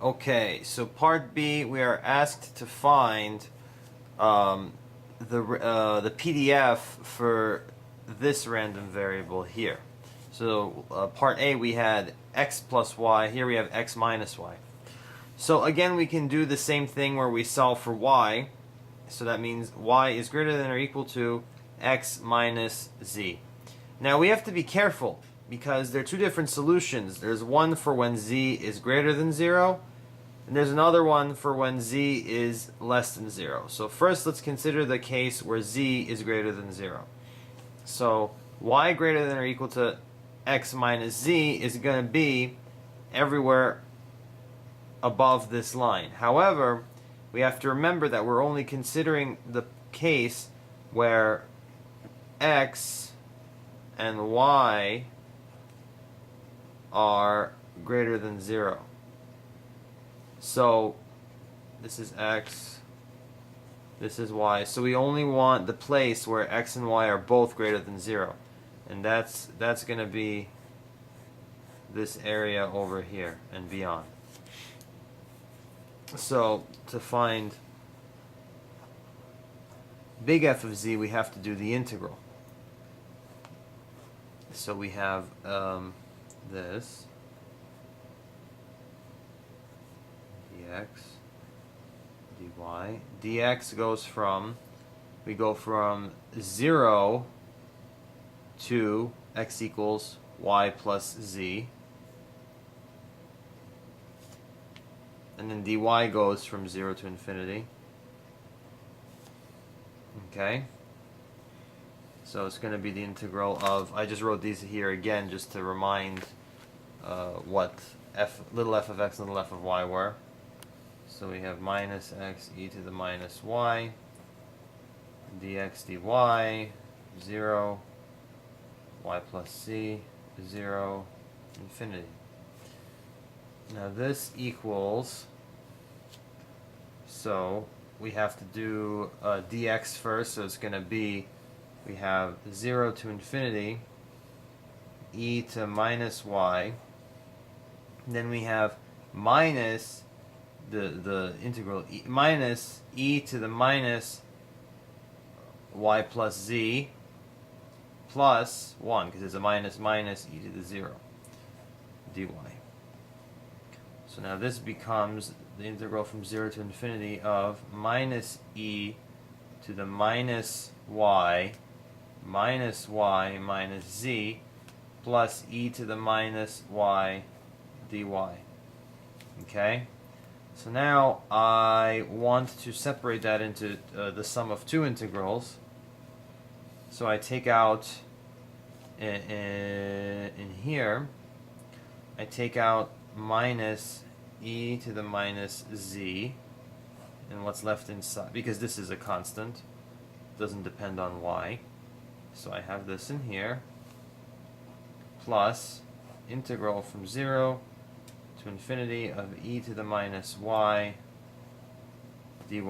Okay, so part B, we are asked to find the PDF for this random variable here. So part A, we had x plus y. Here we have x minus y. So again, we can do the same thing where we solve for y. So that means y is greater than or equal to x minus z. Now we have to be careful because there are two different solutions. There's one for when z is greater than 0, and there's another one for when z is less than 0. So first let's consider the case where z is greater than 0. So y greater than or equal to x minus z is going to be everywhere above this line. However, we have to remember that we're only considering the case where x and y are greater than 0. So this is x, this is y. So we only want the place where x and y are both greater than 0. And that's going to be this area over here and beyond. So to find big F of z, we have to do the integral. So we have this dx dy. Dx goes from, we go from 0 to x equals y plus z. And then dy goes from 0 to infinity. Okay. So it's going to be the integral of, I just wrote these here again just to remind what little f of x and little f of y were. So we have minus x e to the minus y, dx dy, 0, y plus z, 0, infinity. Now this equals, so we have to do dx first, so it's going to be, we have 0 to infinity, e to minus y, and then we have minus the integral minus e to the minus y plus z plus 1, because it's a minus minus e to the 0 dy. So now this becomes the integral from 0 to infinity of minus e to the minus y minus z plus e to the minus y dy. Okay? So now I want to separate that into the sum of two integrals. So I take out in here, I take out minus e to the minus z, and what's left inside, because this is a constant, doesn't depend on y. So I have this in here, plus integral from 0 to infinity of e to the minus y dy.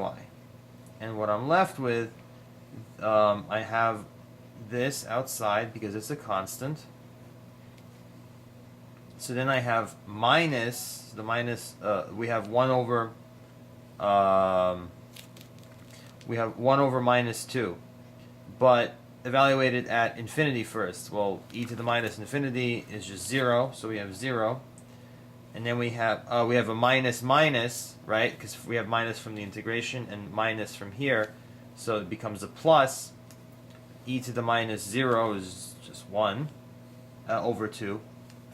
And what I'm left with, I have this outside because it's a constant. So then I have minus, the minus, we have 1 over, minus 2. But evaluated at infinity first. Well, e to the minus infinity is just 0, so we have 0. And then we have a minus minus, right? Because we have minus from the integration and minus from here. So it becomes a plus. E to the minus 0 is just 1 over 2.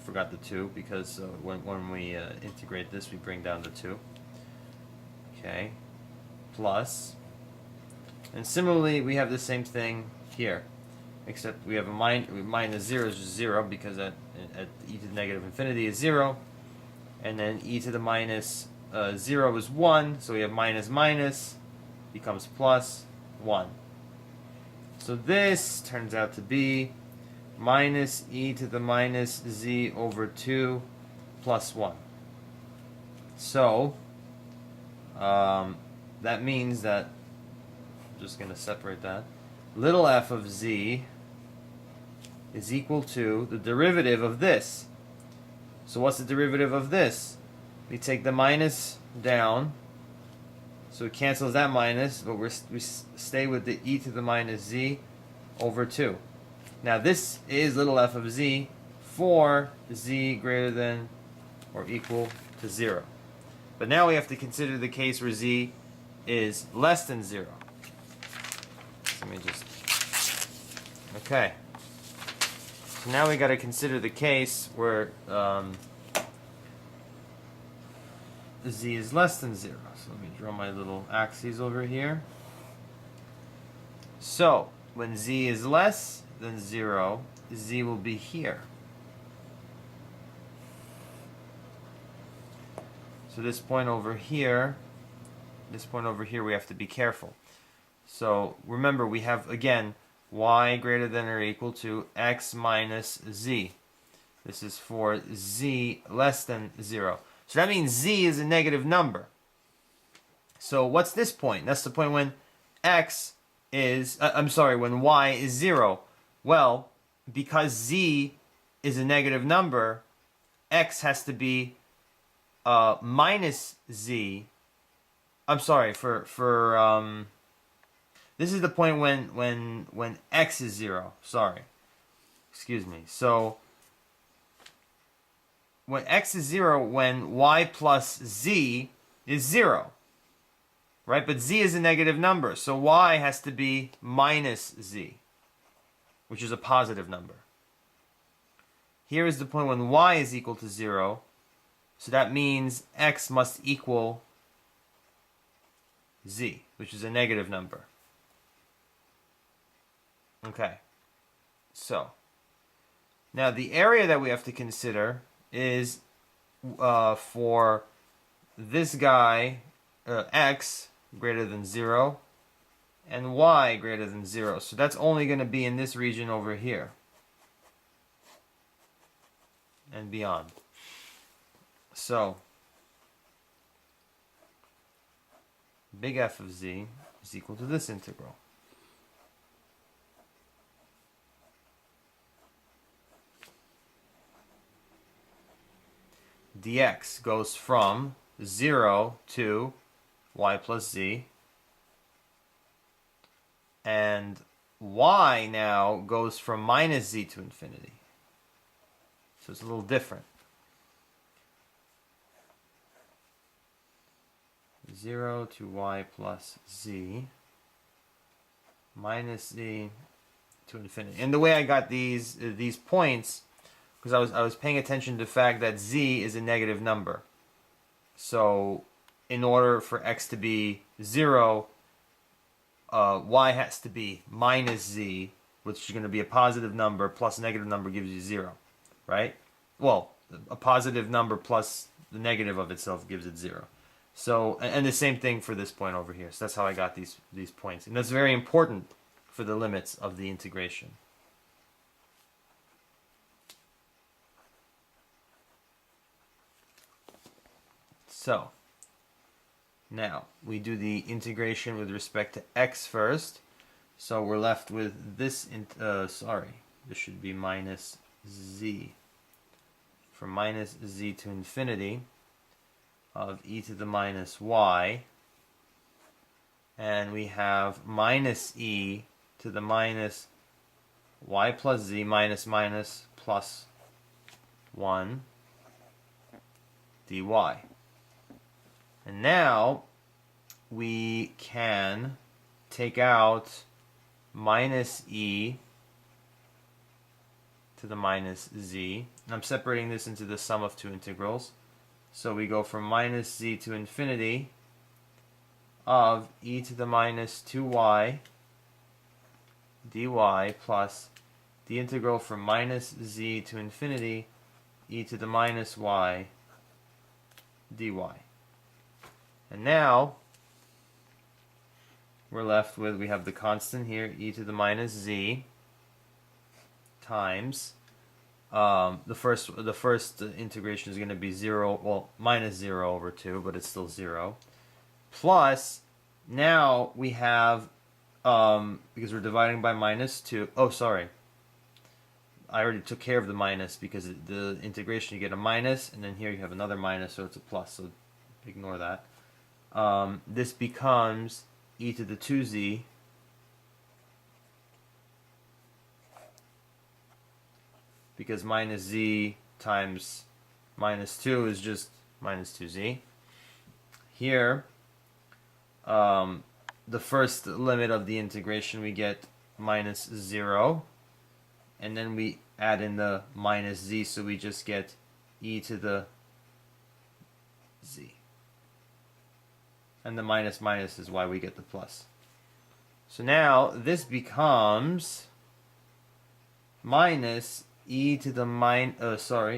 Forgot the 2 because when we integrate this, we bring down the 2. Okay. Plus. And similarly, we have the same thing here. Except we have a minus 0 is just 0 because at e to the negative infinity is 0. And then e to the minus 0 is 1, so we have minus minus becomes plus 1. So this turns out to be minus e to the minus z over 2 plus 1. So that means that, I'm just going to separate that, little f of z is equal to the derivative of this. So what's the derivative of this? We take the minus down, so it cancels that minus, but we stay with the e to the minus z over 2. Now this is little f of z for z greater than or equal to 0. But now we have to consider the case where z is less than 0. Let me just... Okay. So now we got to consider the case where z is less than 0. So let me draw my little axes over here. So when z is less than 0, z will be here. So this point over here, we have to be careful. So remember, we have, again, y greater than or equal to x minus z. This is for z less than 0. So that means z is a negative number. So what's this point? That's the point when x is, when y is 0. Well, because z is a negative number, x has to be minus z. I'm sorry, this is the point when x is 0. Sorry. Excuse me. So when x is 0, when y plus z is 0. Right? But z is a negative number, so y has to be minus z, which is a positive number. Here is the point when y is equal to 0, so that means x must equal z, which is a negative number. Okay. So, now the area that we have to consider is for this guy, x greater than 0 and y greater than 0. So that's only going to be in this region over here and beyond. So big F of z is equal to this integral. Dx goes from 0 to y plus z, and y now goes from minus z to infinity. So it's a little different. 0 to y plus z minus z to infinity. And the way I got these points, because I was paying attention to the fact that z is a negative number. So in order for x to be 0, y has to be minus z, which is going to be a positive number, plus a negative number gives you 0, right? Well, a positive number plus the negative of itself gives it 0. So, and the same thing for this point over here. So that's how I got these points. And that's very important for the limits of the integration. So, now we do the integration with respect to x first. So we're left with this, this should be minus z. From minus z to infinity of e to the minus y. And we have minus e to the minus y plus z minus minus plus 1 dy. And now we can take out minus e to the minus z. And I'm separating this into the sum of two integrals. So we go from minus z to infinity of e to the minus 2y dy plus the integral from minus z to infinity e to the minus y dy. And now we're left with, we have the constant here, e to the minus z times the first integration is going to be 0, well, minus 0 over 2, but it's still 0. Plus, now we have, because we're dividing by minus 2, I already took care of the minus because the integration you get a minus, and then here you have another minus, so it's a plus. So ignore that. This becomes e to the 2z because minus z times minus 2 is just minus 2z. Here, the first limit of the integration we get minus 0, and then we add in the minus z, so we just get e to the z. And the minus minus is why we get the plus. So now this becomes minus e to the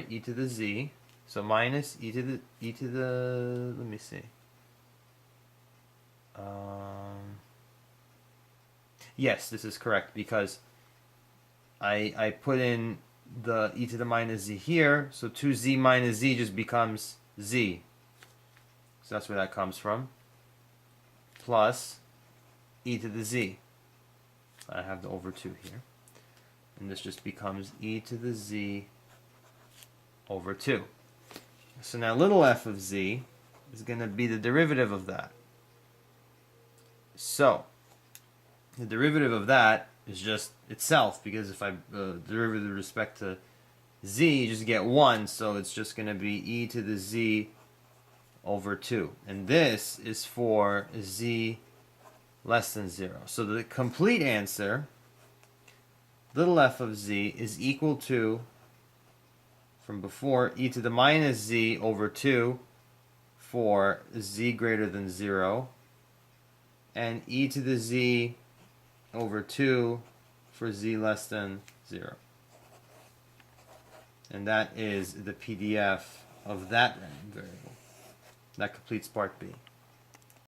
e to the z. So minus e to the let me see. Yes, this is correct because I put in the e to the minus z here, so 2z minus z just becomes z. So that's where that comes from. Plus e to the z. I have the over 2 here. And this just becomes e to the z over 2. So now little f of z is going to be the derivative of that. So the derivative of that is just itself, because if I derivative with respect to z, you just get 1, so it's just going to be e to the z over 2. And this is for z less than 0. So the complete answer, little f of z, is equal to, from before, e to the minus z over 2 for z greater than 0, and e to the z over 2 for z less than 0. And that is the PDF of that random variable. That completes part B.